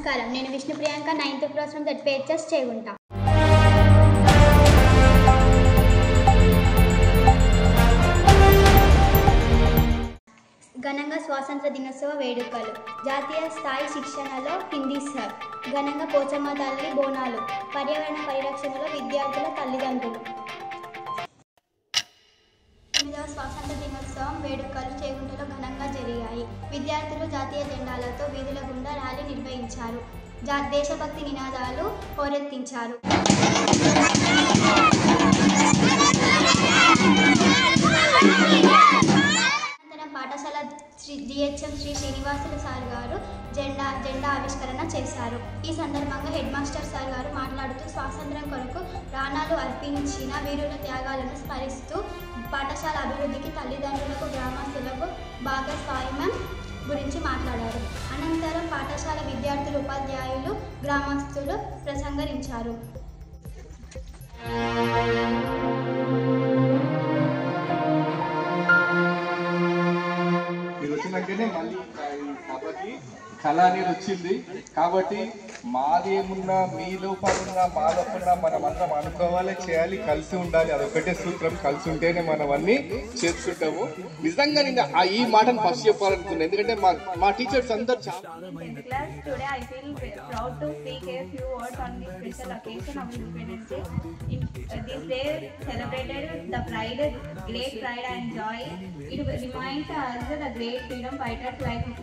నమస్కారం, నేను Vishnu Priyanka 9th class from ZPHS Chegunta. ఘనంగా స్వాతంత్ర దినోత్సవ వేడుకలు. జాతీయ స్థాయి శిక్షణలో హిందీ సర్. ఘనంగా పోచమ్మ తల్లి బోనాలు. పర్యావరణ పరిరక్షణలో విద్యార్థుల తల్లిదండ్రులు. 8వ స్వాతంత్ర దినోత్సవం వేడుకలు చేగుంటలో ఘనంగా జరిగాయి. విద్యార్థులు జాతీయ జెండాలతో వీధుల గుండా ర్యాలీ నిర్వహించారు. దేశభక్తి నినాదాలు హోరెత్తించారు. అనంతరం పాఠశాల DHM శ్రీ శ్రీనివాసులు సార్ గారు జెండా ఆవిష్కరణ చేశారు. ఈ సందర్భంగా హెడ్ మాస్టర్ సార్ గారు మాట్లాడుతూ స్వాతంత్ర్యం కొరకు ప్రాణాలు అర్పించిన వీరుల త్యాగాలను స్మరిస్తూ పాఠశాల అభివృద్ధికి తల్లిదండ్రులకు గ్రామస్తులకు భాగస్వామ్యం గురించి మాట్లాడారు. అనంతరం పాఠశాల విద్యార్థులు, ఉపాధ్యాయులు, గ్రామస్తులు ప్రసంగించారు. కళ అనేది వచ్చింది కాబట్టి మాది ఏమున్నా మీ లోపలున్నా మా లోపల మనం అందరం అనుకోవాలి, చేయాలి, కలిసి ఉండాలి. అదొకటే సూత్రం. కలిసి ఉంటేనే మనం అన్ని చేసుకుంటాము. నిజంగా నేను ఈ మాటను ఫస్ట్ చెప్పాలనుకున్నాను, ఎందుకంటే మా టీచర్స్ అందరు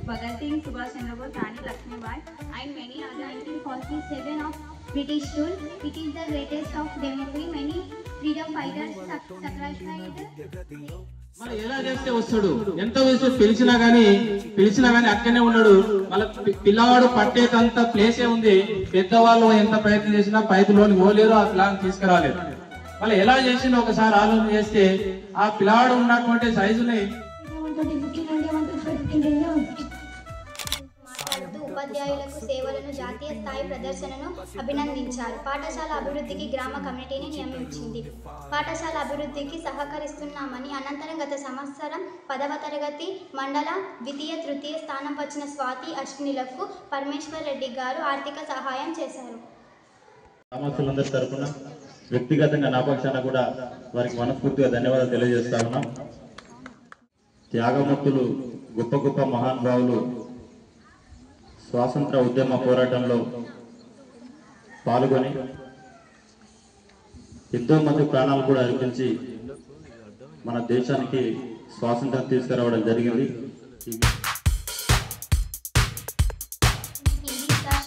Bhagat Singh, Subhash Chandra Bose, Rani Lakshmi Bai, and many other. 1947 of British rule. It is the greatest of democracy. Many freedom fighters sacrificed. మనం ఎలా చేస్తే వస్తాడు, ఎంత వస్తే పిలిచినా గానీ అక్కడనే ఉన్నాడు. మళ్ళీ పిల్లవాడు పట్టేటంత ప్లేసే ఉంది. పెద్దవాళ్ళు ఎంత ప్రయత్నం చేసినా పైపులోని పోలేరు, ఆ పిల్లని తీసుకురాలేరు. మళ్ళీ ఎలా చేసినా ఒకసారి ఆలోచన చేస్తే ఆ పిల్లవాడు ఉన్నటువంటి సైజుని మాట్లాడుతూ ఉపాధ్యాయులకు సేవలను, జాతీయ స్థాయి ప్రదర్శనను అభినందించారు. పాఠశాల అభివృద్ధికి గ్రామ కమిటీని నియమించింది. పాఠశాల అభివృద్ధికి సహకరిస్తున్నామని అనంతరం గత సంవత్సరం 10వ తరగతి మండల ద్వితీయ, తృతీయ స్థానం వచ్చిన స్వాతి, అశ్వినిలకు పరమేశ్వర్ రెడ్డి గారు ఆర్థిక సహాయం చేశారు. గ్రామస్తులందరి తరఫున వ్యక్తిగతంగా నా పక్షాన కూడా వారికి మనస్ఫూర్తిగా ధన్యవాదాలు తెలియజేస్తా ఉన్నాం. త్యాగమూర్తులు, గొప్ప గొప్ప మహానుభావులు స్వాతంత్ర ఉద్యమ పోరాటంలో పాల్గొని ఎంతో మంది ప్రాణాలు కూడా అర్పించి మన దేశానికి స్వాతంత్రం తీసుకురావడం జరిగింది.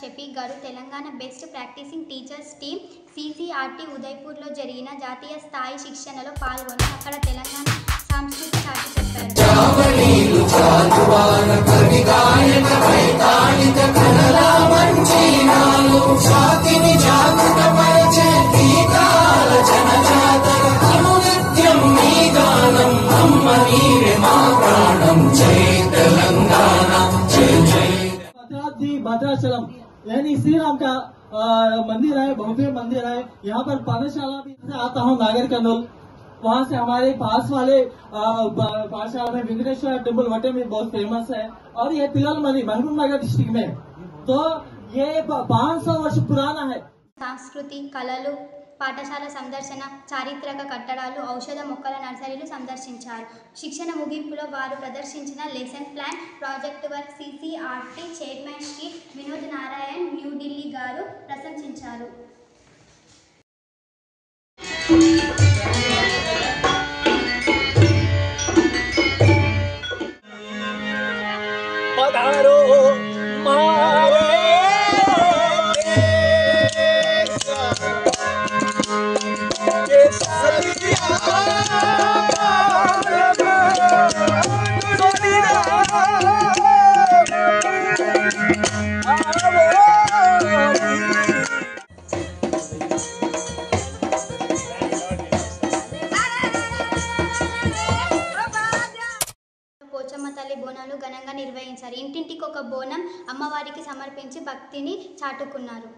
షఫీక్ గారు Telangana best practising teachers team CCRT ఉదయ్పూర్లో జరిగిన జాతీయ స్థాయి శిక్షణలో పాల్గొని అక్కడ తెలంగాణ సంస్కృతి చాటి చెప్పారు. भद्राचलम यानी श्री राम का मंदिर है, भव्य मंदिर है. यहाँ पर पाठशाला भी आता हूँ नागर कर्नूल. वहाँ से हमारे पास वाले पाठशाला में वेंकटेश्वर टेम्पल वटे में बहुत फेमस है. और ये पिललमरी महबूबनगर डिस्ट्रिक्ट में, तो ये 500 वर्ष पुराना है. సంస్కృతి, కళలు, పాఠశాల సందర్శన, చారిత్రక కట్టడాలు, ఔషధ మొక్కల నర్సరీలు సందర్శించారు. శిక్షణ ముగింపులో వారు ప్రదర్శించిన lesson plan, project work CCRT chairman Shri Vinod Narayan New Delhi గారు ప్రశంసించారు. పోచమ్మ తల్లి బోనాలు ఘనంగా నిర్వహించారు. ఇంటింటికి ఒక బోనం అమ్మవారికి సమర్పించి భక్తిని చాటుకున్నారు.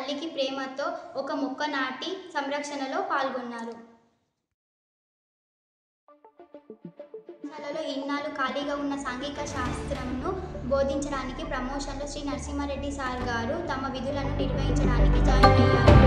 తల్లికి ప్రేమతో ఒక మొక్క నాటి సంరక్షణలో పాల్గొన్నారు. పాఠశాలలో ఇన్నాళ్ళు ఖాళీగా ఉన్న సాంఘిక శాస్త్రంను బోధించడానికి ప్రమోషన్లో శ్రీ నరసింహారెడ్డి సార్ గారు తమ విధులను నిర్వహించడానికి జాయిన్ అయ్యారు.